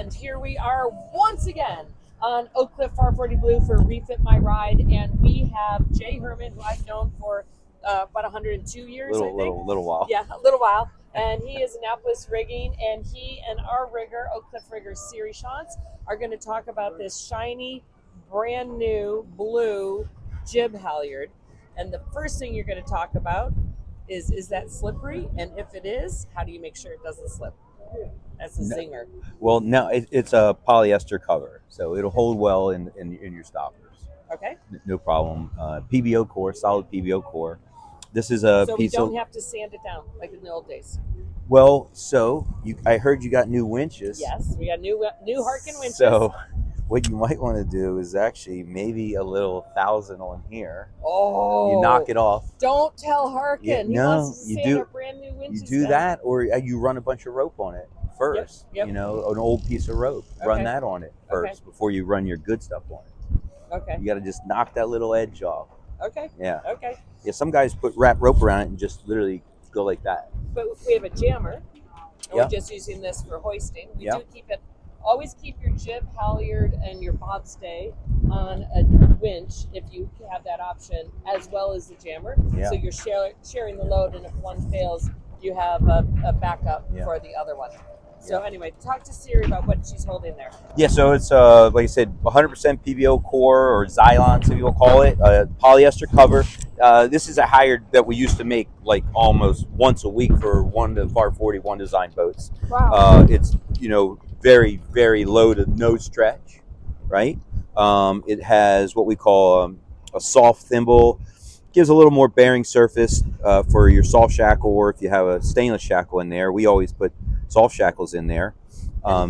And here we are once again on Oakcliff 40 Blue for Refit My Ride, and we have Jay Herman, who I've known for about 102 years, I think. Little while. Yeah, a little while. And he is Annapolis Rigging, and he and our rigger, Oakcliff rigger Siri Shantz, are going to talk about this shiny, brand new blue jib halyard. And the first thing you're going to talk about is that slippery? And if it is, how do you make sure it doesn't slip? That's a zinger. Well, no, it's a polyester cover, so it'll hold well in your stoppers. Okay. No problem. PBO core, solid PBO core. This is a so piece we don't have to sand it down like in the old days. Well, so I heard you got new winches. Yes, we got new Harkin winches. So what you might want to do is actually maybe a little 1,000 on here. Oh, you knock it off. Don't tell Harkin. Yeah, he wants us to sand our brand new winches. You do that, or you run a bunch of rope on it first. Yep. You know, an old piece of rope. Okay. Run that on it first before you run your good stuff on it. Okay. You got to just knock that little edge off. Okay. Yeah. Okay. Yeah. Some guys wrap rope around it and just literally go like that. But if we have a jammer, and we're just using this for hoisting, we do keep it. Always keep your jib, halyard, and your bobstay on a winch if you have that option, as well as the jammer. Yeah. So you're sharing the load, and if one fails, you have a backup for the other one. So anyway, talk to Siri about what she's holding there. Yeah, so it's like I said, 100% PBO core, or Xylon, so you'll call it, polyester cover. This is a halyard that we used to make like almost once a week for one of our 41 design boats. Wow. It's very, very low to no stretch, right? It has what we call a soft thimble. Gives a little more bearing surface for your soft shackle, or if you have a stainless shackle in there. We always put soft shackles in there.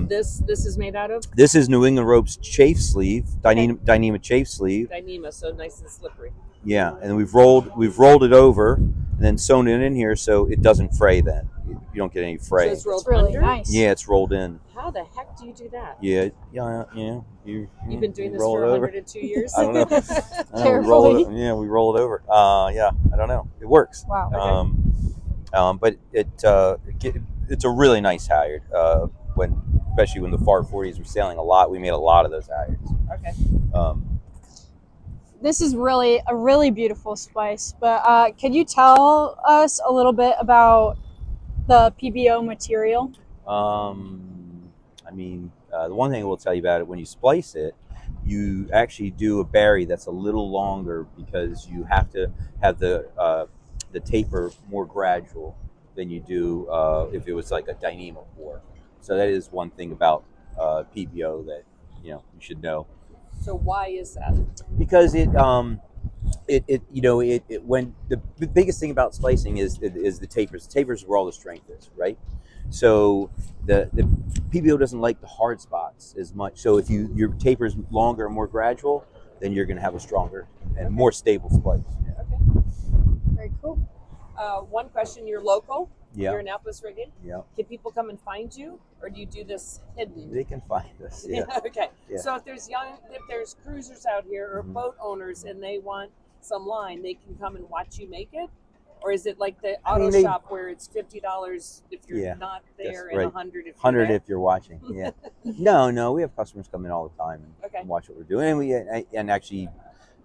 This is made out of? This is New England Rope's chafe sleeve, Dyneema chafe sleeve. Dyneema, so nice and slippery. Yeah, and we've rolled it over and then sewn it in here so it doesn't fray. Then you don't get any fray. So it's rolled really under? nice. Yeah, it's rolled in. How the heck do you do that? Yeah. You've been doing this for 102 years? I don't know. Carefully. We roll it over. I don't know. It works. Wow. But it's a really nice halyard. Especially when the FAR 40s were sailing a lot, we made a lot of those halyards. Okay. This is a really beautiful splice, but can you tell us a little bit about the PBO material? The one thing I will tell you about it, when you splice it, you actually do a bury that's a little longer because you have to have the taper more gradual than you do if it was like a Dyneema core. So that is one thing about PBO that you should know. So why is that? Because when the biggest thing about splicing is the tapers. The tapers is where all the strength is, right? So the PBO doesn't like the hard spots as much. So if your taper is longer and more gradual, then you're going to have a stronger and more stable splice. Okay. Very cool. One question: you're local. Yeah. You're Annapolis Rigging. Yeah. Can people come and find you, or do you do this hidden? They can find us. Yeah. Okay. Yeah. So if there's cruisers out here or boat owners and they want some line, they can come and watch you make it, or is it like the auto shop where it's $50 if you're not there and $100 if you're there? If you're watching. Yeah. No, we have customers come in all the time and watch what we're doing, and actually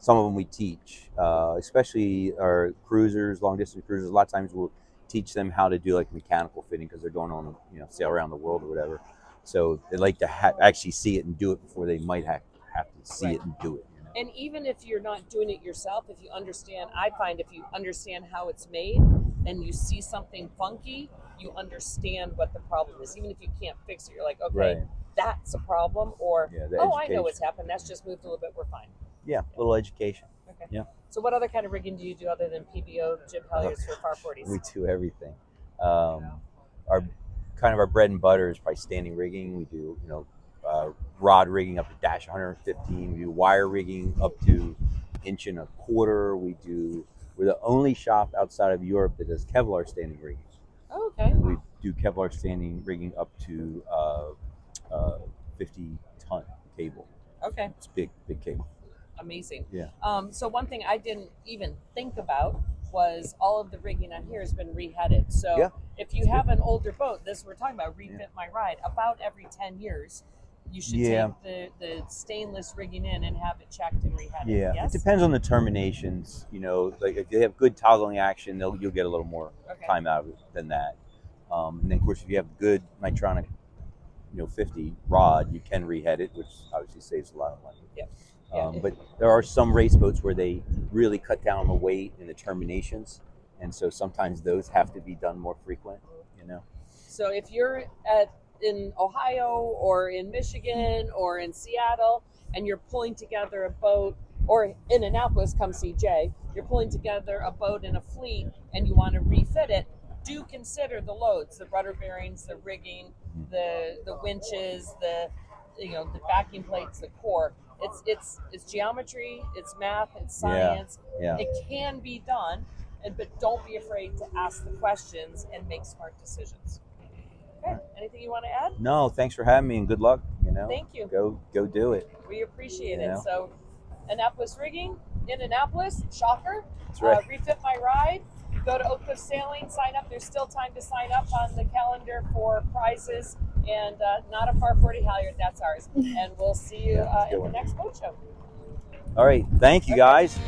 some of them we teach, especially our cruisers, long distance cruisers. A lot of times we'll teach them how to do like mechanical fitting because they're going on sail around the world or whatever. So they like to actually see it and do it before they might have to see it and do it. And even if you're not doing it yourself, if you understand how it's made and you see something funky, you understand what the problem is. Even if you can't fix it, you're like, okay, that's a problem, or I know what's happened. That's just moved a little bit. We're fine. Yeah, a little education. Okay. Yeah. So what other kind of rigging do you do other than PBO jib halyards for FAR 40s? We do everything. Our bread and butter is probably standing rigging. We do rod rigging up to dash 115. We do wire rigging up to 1.25 inches. We're the only shop outside of Europe that does Kevlar standing rigging. Oh, okay. And we do Kevlar standing rigging up to 50-ton cable. Okay. It's big cable. Amazing. Yeah. So one thing I didn't even think about was all of the rigging on here has been reheaded. So if you have an older boat, we're talking about Refit My Ride, about every 10 years, you should take the stainless rigging in and have it checked and reheaded. Yeah, yes? it depends on the terminations. You know, like if they have good toggling action, you'll get a little more time out of it than that. And then, of course, if you have good nitronic, 50 rod, you can rehead it, which obviously saves a lot of money. Yep. But there are some race boats where they really cut down the weight and the terminations, and so sometimes those have to be done more frequent. So if you're in Ohio or in Michigan or in Seattle and you're pulling together a boat, or in Annapolis, come see Jay, you're pulling together a boat in a fleet and you want to refit it, do consider the loads, the rudder bearings, the rigging, the winches, the backing plates, the core. It's geometry, it's math, it's science. Yeah. It can be done, but don't be afraid to ask the questions and make smart decisions. Okay. Anything you want to add? No, thanks for having me and good luck. Thank you. Go do it. We appreciate it. So, Annapolis Rigging in Annapolis, shocker. That's right. Refit my ride. Go to Oakcliff Sailing, sign up. There's still time to sign up on the calendar for prizes, and not a par 40 halyard. That's ours. And we'll see you at the next boat show. All right. Thank you, guys.